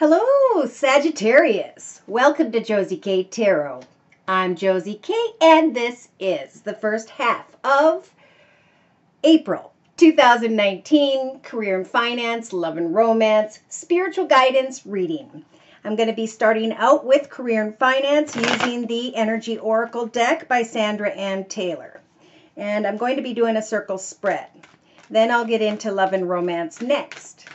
Hello, Sagittarius. Welcome to Josie K Tarot. I'm Josie K, and this is the first half of April 2019 career and finance, love and romance, spiritual guidance reading. I'm going to be starting out with career and finance using the Energy Oracle deck by Sandra Ann Taylor. And I'm going to be doing a circle spread. Then I'll get into love and romance next.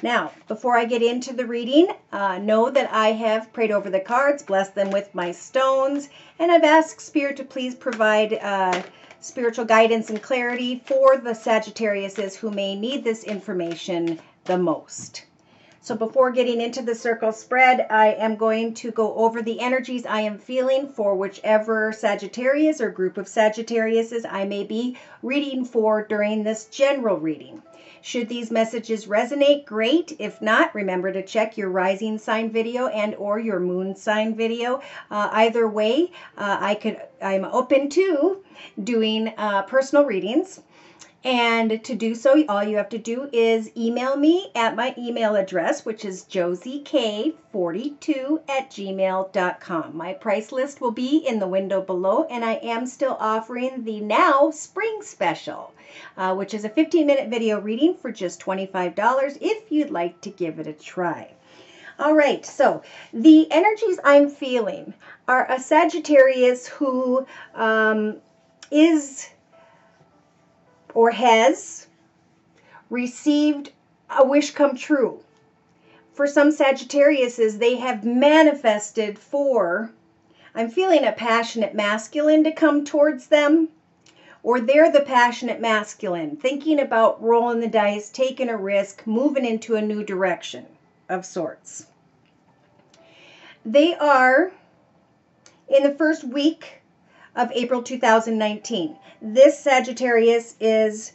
Now, before I get into the reading, know that I have prayed over the cards, blessed them with my stones, and I've asked Spirit to please provide spiritual guidance and clarity for the Sagittariuses who may need this information the most. So before getting into the circle spread, I am going to go over the energies I am feeling for whichever Sagittarius or group of Sagittariuses I may be reading for during this general reading. Should these messages resonate, great. If not, remember to check your rising sign video and or your moon sign video. Either way, I'm open to doing personal readings. And to do so, all you have to do is email me at my email address, which is josiek42@gmail.com. My price list will be in the window below, and I am still offering the now spring special, which is a 15-minute video reading for just $25 if you'd like to give it a try. All right, so the energies I'm feeling are a Sagittarius who is or has received a wish come true. For some Sagittariuses, they have manifested for, I'm feeling a passionate masculine to come towards them, or they're the passionate masculine, thinking about rolling the dice, taking a risk, moving into a new direction of sorts. They are in the first week of April 2019. This Sagittarius is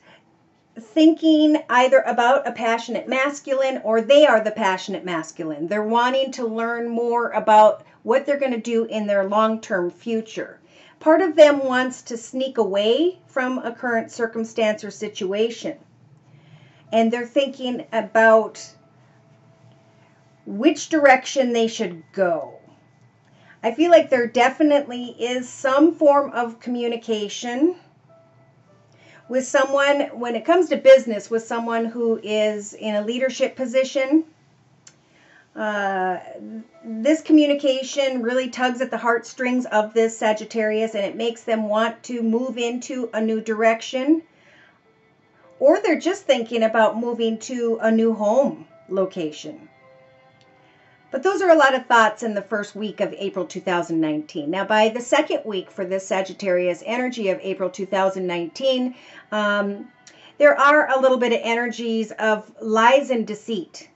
thinking either about a passionate masculine or they are the passionate masculine. They're wanting to learn more about what they're going to do in their long-term future. Part of them wants to sneak away from a current circumstance or situation. And they're thinking about which direction they should go. I feel like there definitely is some form of communication with someone, when it comes to business, with someone who is in a leadership position. This communication really tugs at the heartstrings of this Sagittarius, and it makes them want to move into a new direction. Or they're just thinking about moving to a new home location. But those are a lot of thoughts in the first week of April 2019. Now, by the second week for this Sagittarius energy of April 2019, there are a little bit of energies of lies and deceit.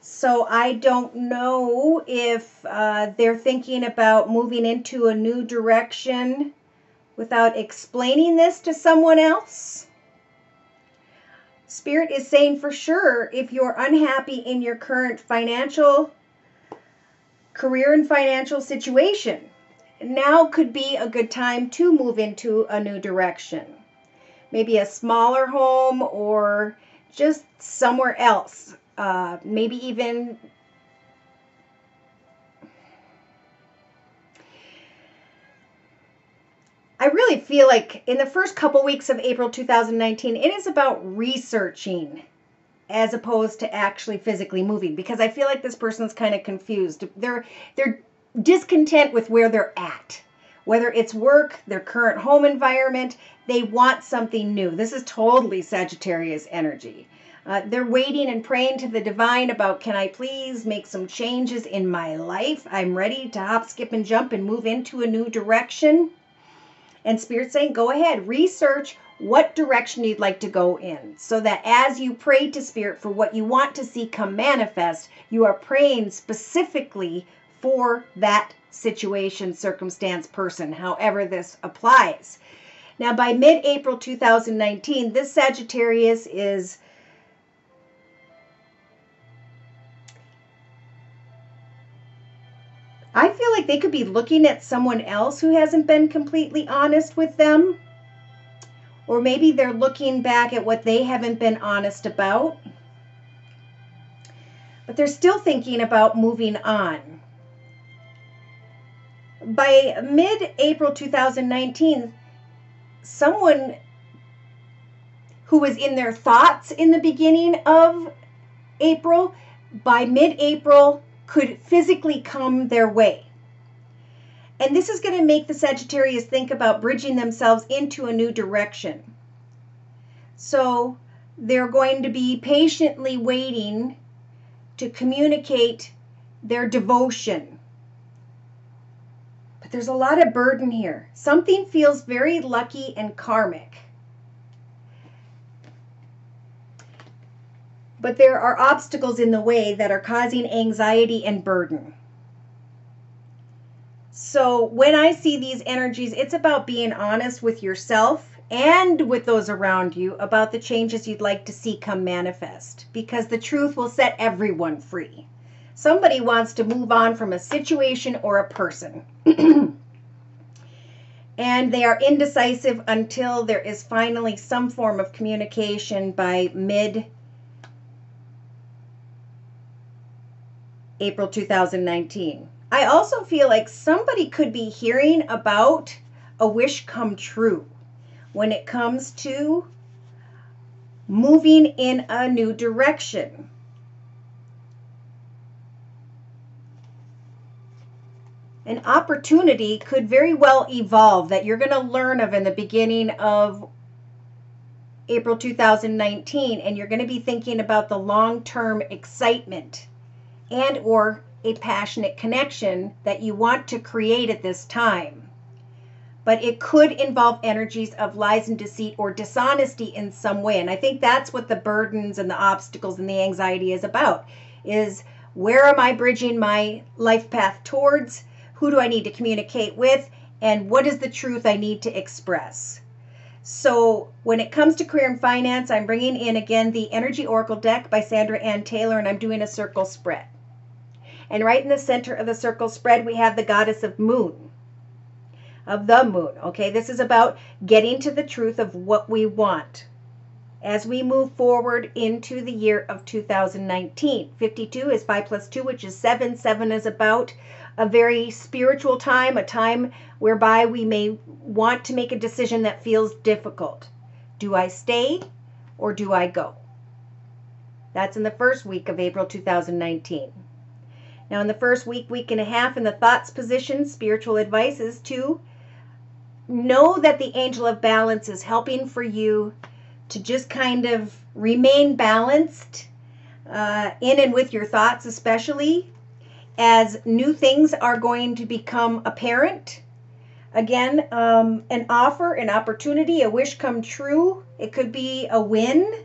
So I don't know if they're thinking about moving into a new direction without explaining this to someone else. Spirit is saying for sure, if you're unhappy in your current career and financial situation, now could be a good time to move into a new direction. Maybe a smaller home or just somewhere else. Maybe even I really feel like in the first couple weeks of April 2019, it is about researching as opposed to actually physically moving, because I feel like this person's kind of confused. They're discontent with where they're at, whether it's work, their current home environment. They want something new. This is totally Sagittarius energy. They're waiting and praying to the divine about, can I please make some changes in my life? I'm ready to hop, skip, and jump and move into a new direction. And Spirit's saying, go ahead, research what direction you'd like to go in, so that as you pray to Spirit for what you want to see come manifest, you are praying specifically for that situation, circumstance, person, however this applies. Now, by mid-April 2019, this Sagittarius is I feel like they could be looking at someone else who hasn't been completely honest with them. Or maybe they're looking back at what they haven't been honest about. but they're still thinking about moving on. By mid-April 2019, someone who was in their thoughts in the beginning of April, by mid-April, could physically come their way. And this is going to make the Sagittarius think about bridging themselves into a new direction. So they're going to be patiently waiting to communicate their devotion. But there's a lot of burden here. Something feels very lucky and karmic. But there are obstacles in the way that are causing anxiety and burden. So when I see these energies, it's about being honest with yourself and with those around you about the changes you'd like to see come manifest, because the truth will set everyone free. Somebody wants to move on from a situation or a person. And they are indecisive until there is finally some form of communication by mid-April 2019. I also feel like somebody could be hearing about a wish come true when it comes to moving in a new direction. An opportunity could very well evolve that you're going to learn of in the beginning of April 2019, and you're going to be thinking about the long-term excitement and or a passionate connection that you want to create at this time. But it could involve energies of lies and deceit or dishonesty in some way. And I think that's what the burdens and the obstacles and the anxiety is about, is where am I bridging my life path towards? Who do I need to communicate with? And what is the truth I need to express? So when it comes to career and finance, I'm bringing in again the Energy Oracle deck by Sandra Ann Taylor, and I'm doing a circle spread. And right in the center of the circle spread, we have the goddess of the moon. Okay, this is about getting to the truth of what we want as we move forward into the year of 2019. 52 is 5 plus 2, which is 7. 7 is about a very spiritual time, a time whereby we may want to make a decision that feels difficult. Do I stay or do I go? That's in the first week of April 2019. Now in the first week and a half in the thoughts position, spiritual advice is to know that the angel of balance is helping for you to just kind of remain balanced in and with your thoughts, especially as new things are going to become apparent. Again, an offer, an opportunity, a wish come true. It could be a win.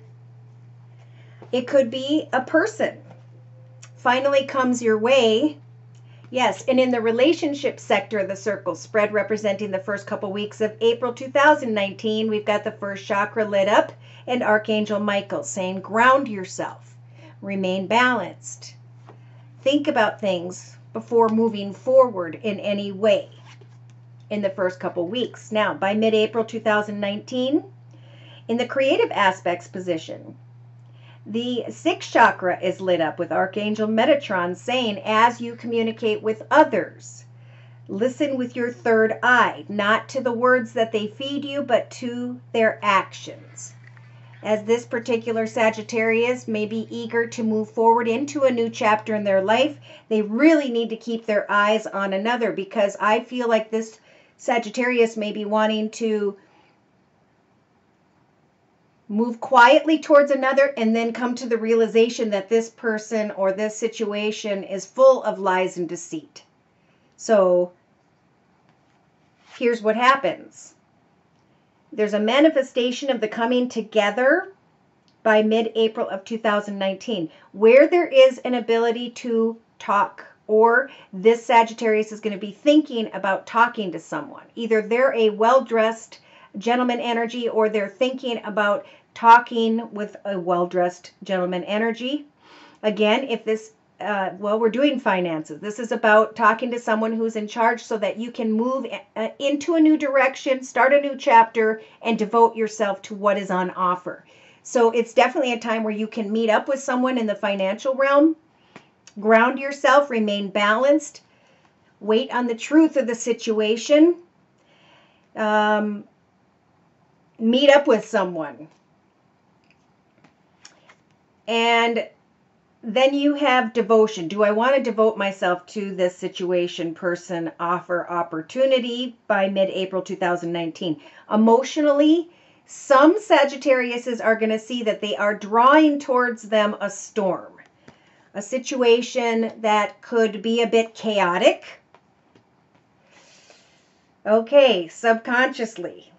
It could be a person finally comes your way. Yes, and in the relationship sector of the circle spread, representing the first couple weeks of April 2019, we've got the first chakra lit up and Archangel Michael saying, ground yourself, remain balanced. Think about things before moving forward in any way in the first couple weeks. Now, by mid-April 2019, in the creative aspects position, the sixth chakra is lit up with Archangel Metatron saying, as you communicate with others, listen with your third eye, not to the words that they feed you, but to their actions. As this particular Sagittarius may be eager to move forward into a new chapter in their life, they really need to keep their eyes on another, because I feel like this Sagittarius may be wanting to move quietly towards another and then come to the realization that this person or this situation is full of lies and deceit. So here's what happens. There's a manifestation of the coming together by mid-April of 2019, where there is an ability to talk, or this Sagittarius is going to be thinking about talking to someone. Either they're a well-dressed gentleman energy, or they're thinking about talking with a well-dressed gentleman energy. Again, if this, we're doing finances. This is about talking to someone who's in charge so that you can move into a new direction, start a new chapter, and devote yourself to what is on offer. So it's definitely a time where you can meet up with someone in the financial realm Ground yourself, remain balanced, wait on the truth of the situation, meet up with someone. And then you have devotion. Do I want to devote myself to this situation, person, offer, opportunity by mid-April 2019? Emotionally, some Sagittariuses are going to see that they are drawing towards them a storm, a situation that could be a bit chaotic. Okay, subconsciously,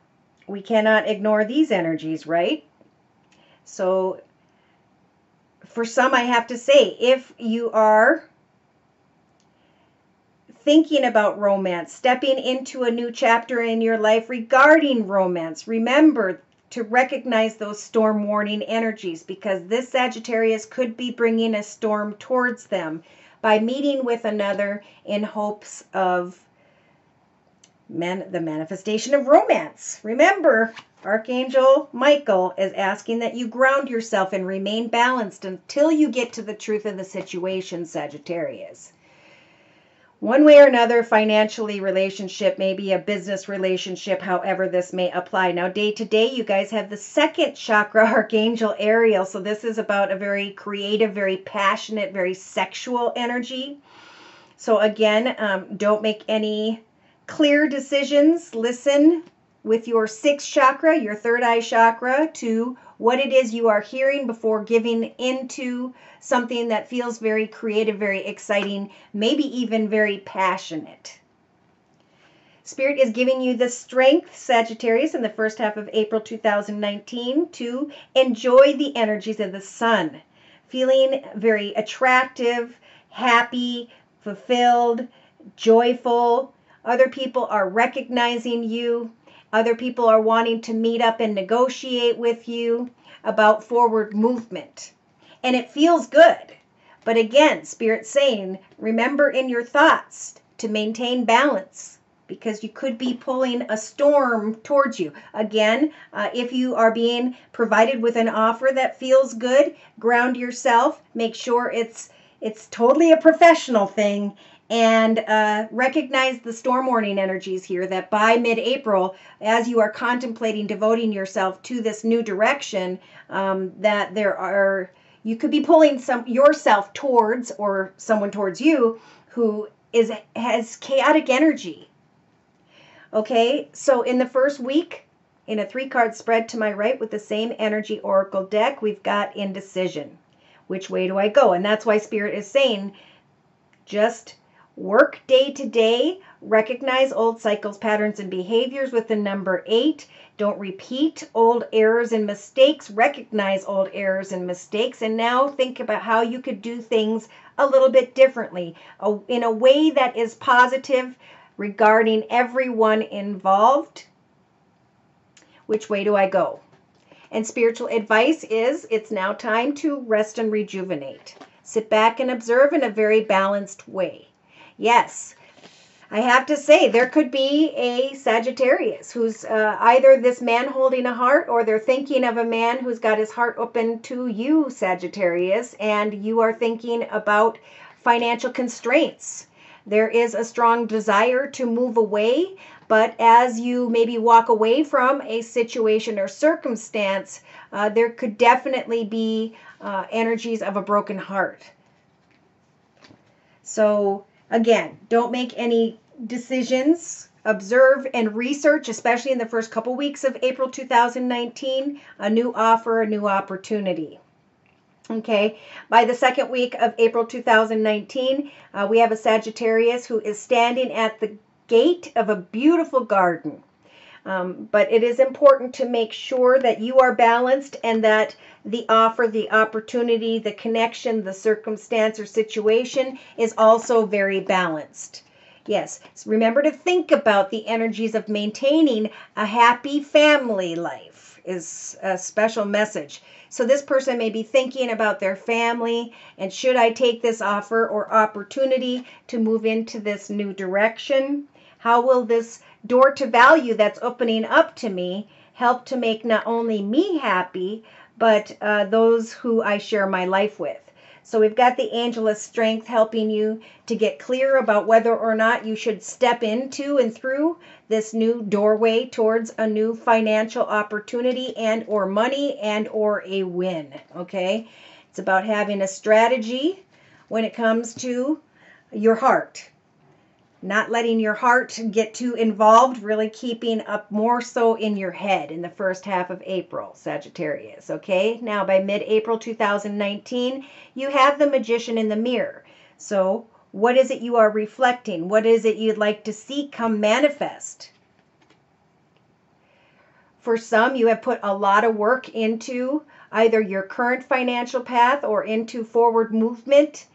we cannot ignore these energies, right? So for some, I have to say, if you are thinking about romance, stepping into a new chapter in your life regarding romance, remember to recognize those storm warning energies, because this Sagittarius could be bringing a storm towards them by meeting with another in hopes of the manifestation of romance. Remember, Archangel Michael is asking that you ground yourself and remain balanced until you get to the truth of the situation, Sagittarius. One way or another, financially, relationship, maybe a business relationship, however this may apply. Now, day to day, you guys have the second chakra, Archangel Ariel. So this is about a very creative, very passionate, very sexual energy. So again, don't make any clear decisions. Listen with your sixth chakra, your third eye chakra, to what it is you are hearing before giving into something that feels very creative, very exciting, maybe even very passionate. Spirit is giving you the strength, Sagittarius, in the first half of April 2019 to enjoy the energies of the sun, feeling very attractive, happy, fulfilled, joyful. Other people are recognizing you. Other people are wanting to meet up and negotiate with you about forward movement. And it feels good. But again, Spirit's saying, remember in your thoughts to maintain balance, because you could be pulling a storm towards you. Again, if you are being provided with an offer that feels good, ground yourself. Make sure it's totally a professional thing. And recognize the storm warning energies here, that by mid-April, as you are contemplating devoting yourself to this new direction, that you could be pulling yourself towards, or someone towards you who has chaotic energy. Okay, so in the first week, in a 3-card spread to my right with the same energy oracle deck, we've got indecision. Which way do I go? And that's why Spirit is saying, just work day to day, recognize old cycles, patterns, and behaviors with the number 8. Don't repeat old errors and mistakes. Recognize old errors and mistakes. And now think about how you could do things a little bit differently, in a way that is positive regarding everyone involved. Which way do I go? And spiritual advice is, it's now time to rest and rejuvenate. Sit back and observe in a very balanced way. Yes, I have to say, there could be a Sagittarius who's either this man holding a heart, or they're thinking of a man who's got his heart open to you, Sagittarius, and you are thinking about financial constraints. There is a strong desire to move away, but as you maybe walk away from a situation or circumstance, there could definitely be energies of a broken heart. So again, don't make any decisions. Observe and research, especially in the first couple weeks of April 2019, a new offer, a new opportunity. Okay, by the second week of April 2019, we have a Sagittarius who is standing at the gate of a beautiful garden. But it is important to make sure that you are balanced, and that the offer, the opportunity, the connection, the circumstance or situation is also very balanced. Yes, remember to think about the energies of maintaining a happy family life is a special message. So this person may be thinking about their family, and should I take this offer or opportunity to move into this new direction? How will this door to value that's opening up to me help to make not only me happy, but those who I share my life with? So we've got the angel of strength helping you to get clear about whether or not you should step into and through this new doorway towards a new financial opportunity and or money and or a win. Okay, it's about having a strategy when it comes to your heart. Not letting your heart get too involved, really keeping up more so in your head in the first half of April, Sagittarius. Okay, now by mid-April 2019, you have the Magician in the mirror. So what is it you are reflecting? What is it you'd like to see come manifest? For some, you have put a lot of work into either your current financial path or into forward movement,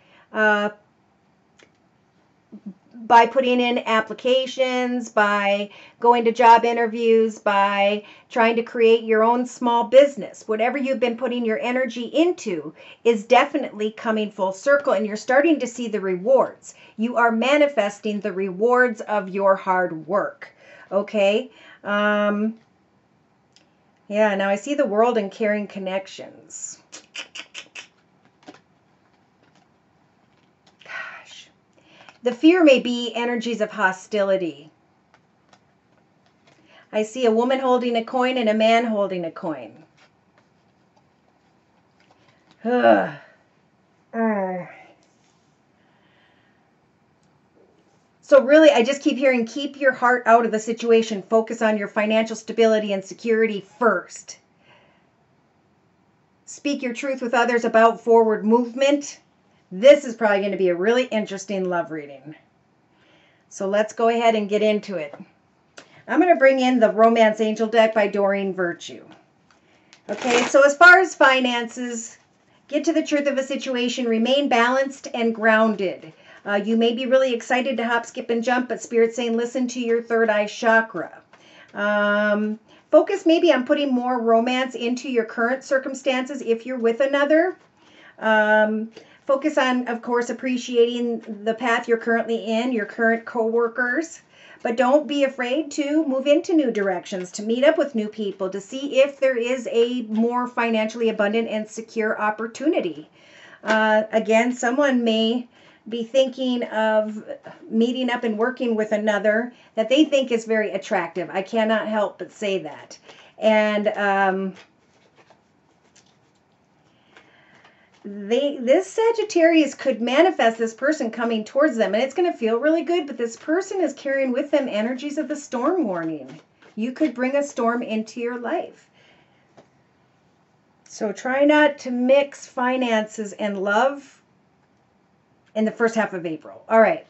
by putting in applications, by going to job interviews, by trying to create your own small business. Whatever you've been putting your energy into is definitely coming full circle, and you're starting to see the rewards. You are manifesting the rewards of your hard work. Okay? Yeah, now I see the world and caring connections. The fear may be energies of hostility. I see a woman holding a coin and a man holding a coin. So really, I just keep hearing, keep your heart out of the situation. Focus on your financial stability and security first. Speak your truth with others about forward movement. This is probably going to be a really interesting love reading. So let's go ahead and get into it. I'm going to bring in the Romance Angel deck by Doreen Virtue. Okay, so as far as finances, get to the truth of a situation, remain balanced and grounded. You may be really excited to hop, skip, and jump, but Spirit's saying listen to your third eye chakra. Focus maybe on putting more romance into your current circumstances if you're with another. Focus on, of course, appreciating the path you're currently in, your current co-workers. But don't be afraid to move into new directions, to meet up with new people, to see if there is a more financially abundant and secure opportunity. Again, someone may be thinking of meeting up and working with another that they think is very attractive. I cannot help but say that. And this Sagittarius could manifest this person coming towards them, and it's going to feel really good, but this person is carrying with them energies of the storm warning. You could bring a storm into your life. So try not to mix finances and love in the first half of April. All right,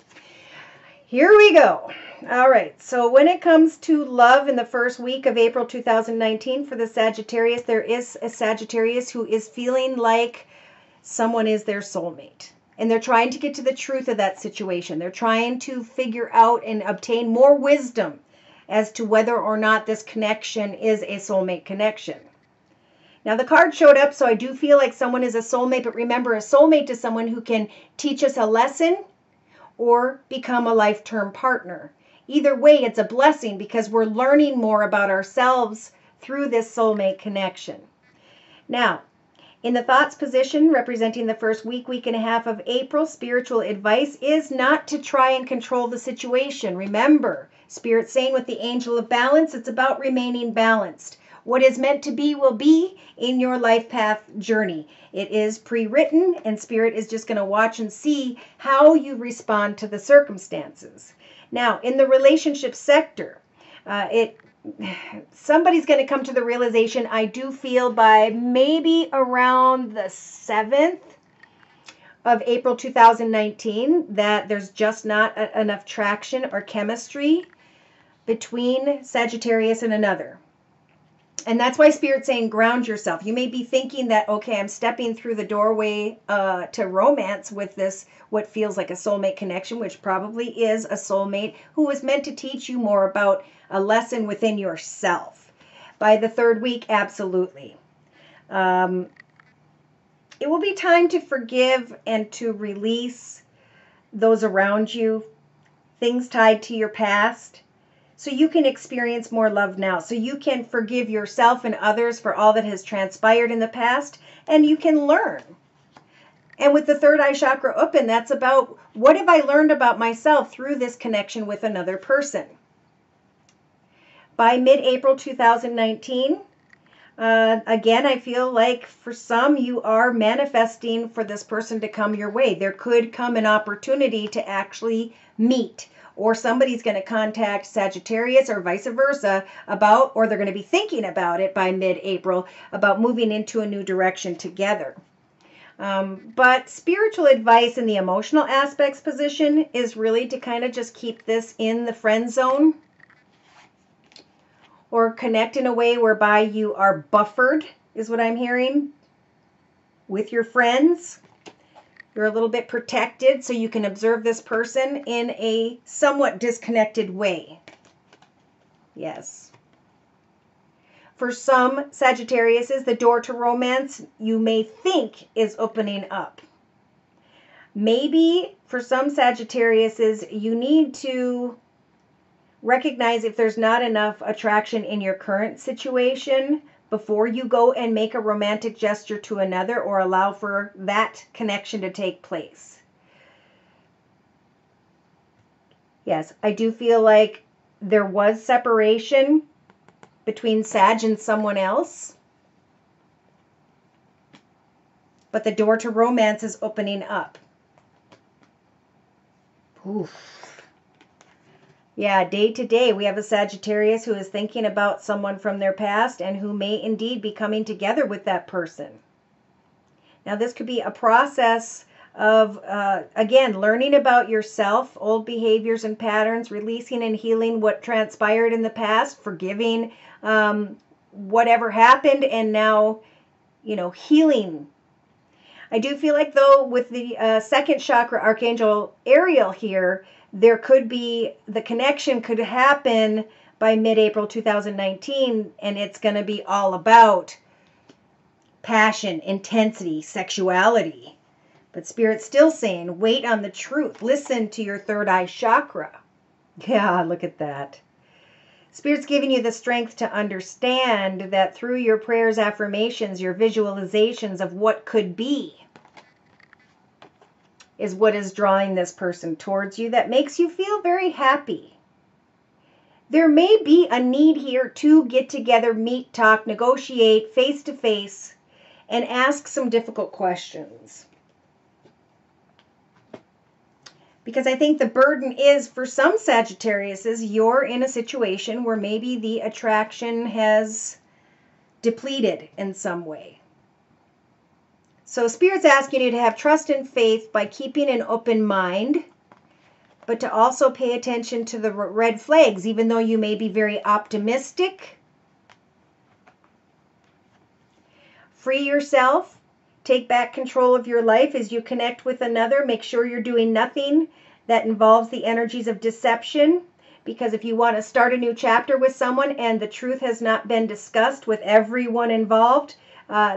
here we go. All right, so when it comes to love in the first week of April 2019 for the Sagittarius, there is a Sagittarius who is feeling like someone is their soulmate, and they're trying to get to the truth of that situation. They're trying to figure out and obtain more wisdom as to whether or not this connection is a soulmate connection. Now, the card showed up, so I do feel like someone is a soulmate, but remember, a soulmate is someone who can teach us a lesson or become a life-term partner. Either way, it's a blessing because we're learning more about ourselves through this soulmate connection. Now, in the thoughts position, representing the first week and a half of April, spiritual advice is not to try and control the situation. Remember, Spirit's saying with the angel of balance, it's about remaining balanced. What is meant to be will be in your life path journey. It is pre-written, and Spirit is just going to watch and see how you respond to the circumstances. Now, in the relationship sector, somebody's going to come to the realization, I do feel, by maybe around the 7th of April 2019, that there's just not enough traction or chemistry between Sagittarius and another. And that's why Spirit's saying ground yourself. You may be thinking that, okay, I'm stepping through the doorway to romance with this, what feels like a soulmate connection, which probably is a soulmate who was meant to teach you more about a lesson within yourself. By the third week, absolutely. It will be time to forgive and to release those around you, things tied to your past, so you can experience more love now, so you can forgive yourself and others for all that has transpired in the past, and you can learn And with the third eye chakra open, that's about what have I learned about myself through this connection with another person. By mid-April 2019, again, I feel like for some, you are manifesting for this person to come your way. There could come an opportunity to actually meet, or somebody's going to contact Sagittarius or vice versa about, or they're going to be thinking about it by mid-April, about moving into a new direction together. But spiritual advice in the emotional aspects position is really to kind of just keep this in the friend zone, or connect in a way whereby you are buffered, is what I'm hearing, with your friends. You're a little bit protected so you can observe this person in a somewhat disconnected way. Yes. For some Sagittariuses, the door to romance you may think is opening up. Maybe for some Sagittariuses, you need to recognize if there's not enough attraction in your current situation before you go and make a romantic gesture to another or allow for that connection to take place. Yes, I do feel like there was separation between Sag and someone else, but the door to romance is opening up. Oof. Yeah, day to day, we have a Sagittarius who is thinking about someone from their past and who may indeed be coming together with that person. Now, this could be a process of, again, learning about yourself, old behaviors and patterns, releasing and healing what transpired in the past, forgiving whatever happened, and now, healing. I do feel like, though, with the second chakra Archangel Ariel here, there could be, the connection could happen by mid-April 2019, and it's going to be all about passion, intensity, sexuality. But Spirit's still saying, wait on the truth. Listen to your third eye chakra. Yeah, look at that. Spirit's giving you the strength to understand that through your prayers, affirmations, your visualizations of what could be, is what is drawing this person towards you, that makes you feel very happy. There may be a need here to get together, meet, talk, negotiate face to face, and ask some difficult questions. Because I think the burden is, for some Sagittariuses, you're in a situation where maybe the attraction has depleted in some way. So Spirit's asking you to have trust and faith by keeping an open mind, but to also pay attention to the red flags, even though you may be very optimistic. Free yourself. Take back control of your life as you connect with another. Make sure you're doing nothing that involves the energies of deception, because if you want to start a new chapter with someone and the truth has not been discussed with everyone involved,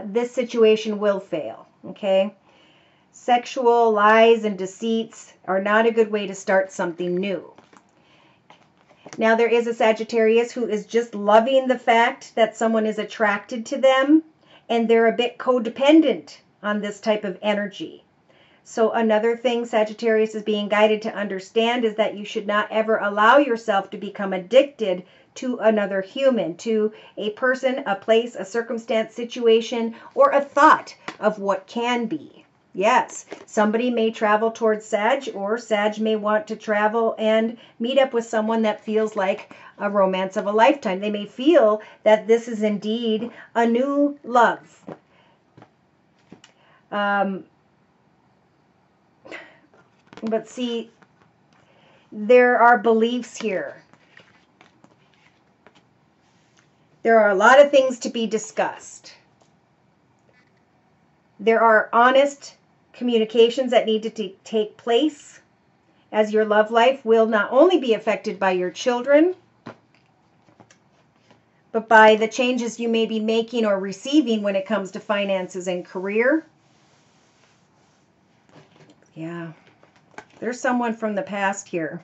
this situation will fail. Okay? Sexual lies and deceits are not a good way to start something new. Now, there is a Sagittarius who is just loving the fact that someone is attracted to them, and they're a bit codependent on this type of energy. So another thing Sagittarius is being guided to understand is that you should not ever allow yourself to become addicted to another human, to a person, a place, a circumstance, situation, or a thought of what can be. Yes, somebody may travel towards Sag, or Sag may want to travel and meet up with someone that feels like a romance of a lifetime. They may feel that this is indeed a new love. But see, there are beliefs here. There are a lot of things to be discussed. There are honest communications that need to take place, as your love life will not only be affected by your children, but by the changes you may be making or receiving when it comes to finances and career. Yeah, there's someone from the past here.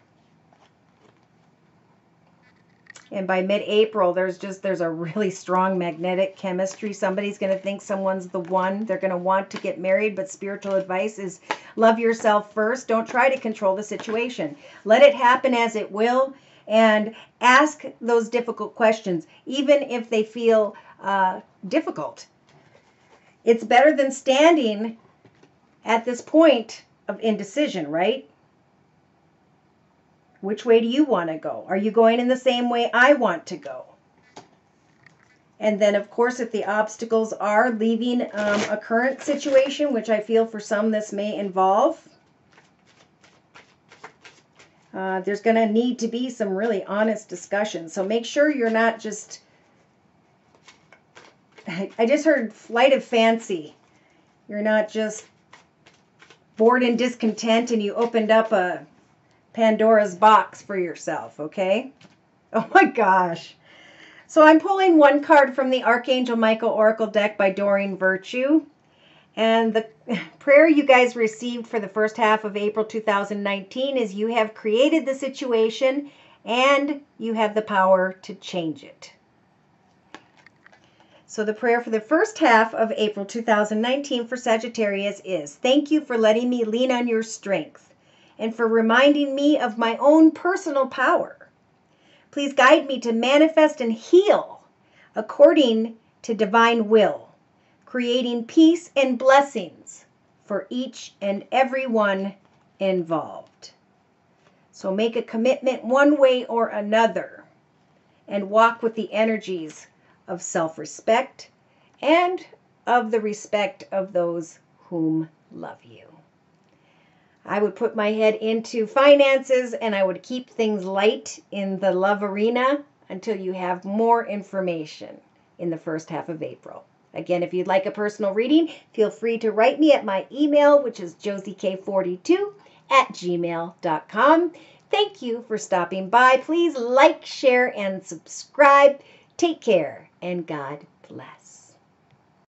And by mid-April, there's a really strong magnetic chemistry. Somebody's going to think someone's the one. They're going to want to get married, but spiritual advice is love yourself first. Don't try to control the situation. Let it happen as it will, and ask those difficult questions, even if they feel difficult. It's better than standing at this point of indecision, right? Which way do you want to go? Are you going in the same way I want to go? And then, of course, if the obstacles are leaving a current situation, which I feel for some this may involve, there's going to need to be some really honest discussion. So make sure you're not just... I just heard flight of fancy. You're not just bored and discontent and you opened up a Pandora's box for yourself, okay? Oh my gosh. So I'm pulling one card from the Archangel Michael Oracle deck by Doreen Virtue. And the prayer you guys received for the first half of April 2019 is you have created the situation and you have the power to change it. So the prayer for the first half of April 2019 for Sagittarius is, thank you for letting me lean on your strength and for reminding me of my own personal power. Please guide me to manifest and heal according to divine will, creating peace and blessings for each and every one involved. So make a commitment one way or another and walk with the energies of self-respect and of the respect of those whom love you. I would put my head into finances and I would keep things light in the love arena until you have more information in the first half of April. Again, if you'd like a personal reading, feel free to write me at my email, which is josiek42@gmail.com. Thank you for stopping by. Please like, share, and subscribe. Take care, and God bless.